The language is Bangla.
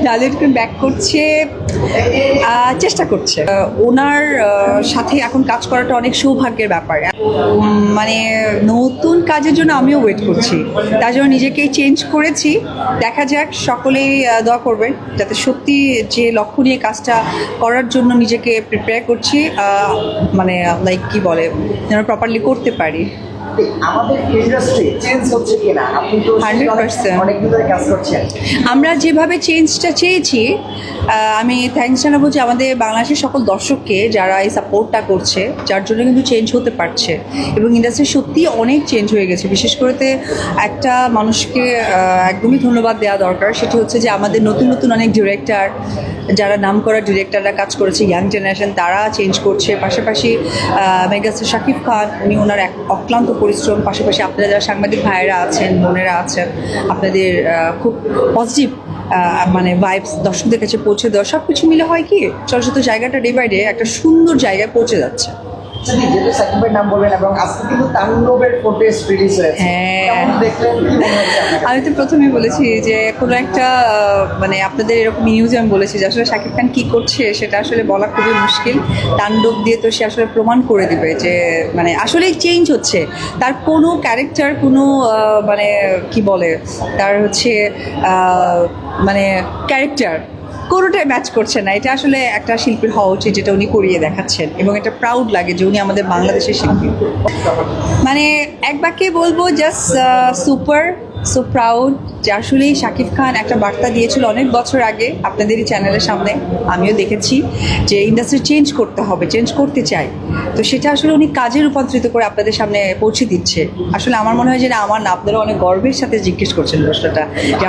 ডালিউড কুইন ব্যাক করছে, চেষ্টা করছে। ওনার সাথে এখন কাজ করাটা অনেক সৌভাগ্যের ব্যাপার। মানে নতুন কাজের জন্য আমিও ওয়েট করছি, তার জন্য নিজেকেই চেঞ্জ করেছি। দেখা যাক, সকলেই দোয়া করবেন যাতে সত্যি যে লক্ষ্য নিয়ে কাজটা করার জন্য নিজেকে প্রিপেয়ার করছি, মানে লাইক কি বলে, যেন প্রপারলি করতে পারি। আমাদের ইন্ডাস্ট্রি চেঞ্জ হচ্ছে কিনা, আপনি তো 100% অনেকদিন ধরে কাজ করছেন। আমরা যেভাবে চেঞ্জটা চেয়েছি, আমি থ্যাঙ্কস জানাবো যে আমাদের বাংলাদেশের সকল দর্শককে যারা এই সাপোর্টটা করছে, যার জন্য কিন্তু চেঞ্জ হতে পারছে। এবং ইন্ডাস্ট্রি সত্যিই অনেক চেঞ্জ হয়ে গেছে। বিশেষ করে একটা মানুষকে একদমই ধন্যবাদ দেওয়া দরকার, সেটি হচ্ছে যে আমাদের নতুন নতুন অনেক ডিরেক্টর, যারা নামকরা ডিরেক্টররা কাজ করেছে, ইয়াং জেনারেশন তারা চেঞ্জ করছে। পাশাপাশি মেগাস্টার শাকিব খান, উনি ওনার এক অক্লান্ত পরিশ্রম, পাশাপাশি আপনারা যারা সাংবাদিক ভাইয়েরা আছেন, বোনেরা আছেন, আপনাদের খুব পজিটিভ মানে ভাইবস দর্শকদের কাছে পৌঁছে দেওয়া, সব কিছু মিলে হয় কি চলচ্চিত্র জায়গাটা ডে বাই ডে একটা সুন্দর জায়গায় পৌঁছে যাচ্ছে। যেহেতু সাকিব ভাইয়ের নাম বললেন, এবং আজকে কিন্তু তাণ্ডবের ফুটেজ রিলিজ হয়েছে, হ্যাঁ, দেখলেন কি মনে হচ্ছে আপনার? আমি তো প্রথমেই বলেছি যে কোনো একটা মানে আপনাদের এরকম নিউজে আমি বলেছি যে আসলে শাকিব খান কী করছে সেটা আসলে বলা খুবই মুশকিল। তাণ্ডব দিয়ে তো সে আসলে প্রমাণ করে দিবে যে মানে আসলেই চেঞ্জ হচ্ছে। তার কোনো ক্যারেক্টার, কোনো মানে কি বলে, তার হচ্ছে মানে ক্যারেক্টার কোনোটাই ম্যাচ করছে না। এটা আসলে একটা শিল্পীর হওয়া উচিত, যেটা উনি করিয়ে দেখাচ্ছেন, এবং এটা প্রাউড লাগে যে উনি আমাদের বাংলাদেশের শিল্পী। মানে এক বাক্যে বলবো, জাস্ট সুপার, সো প্রাউড যে আসলেই শাকিব খান একটা বার্তা দিয়েছিল অনেক বছর আগে আপনাদেরই চ্যানেলের সামনে, আমিও দেখেছি যে ইন্ডাস্ট্রি চেঞ্জ করতে হবে, চেঞ্জ করতে চাই। তো সেটা আসলে উনি কাজে রূপান্তরিত করে আপনাদের সামনে পৌঁছে দিচ্ছে। আসলে আমার মনে হয় যে না, আমার না, আপনারা অনেক গর্বের সাথে জিজ্ঞেস করছেন প্রশ্নটা যে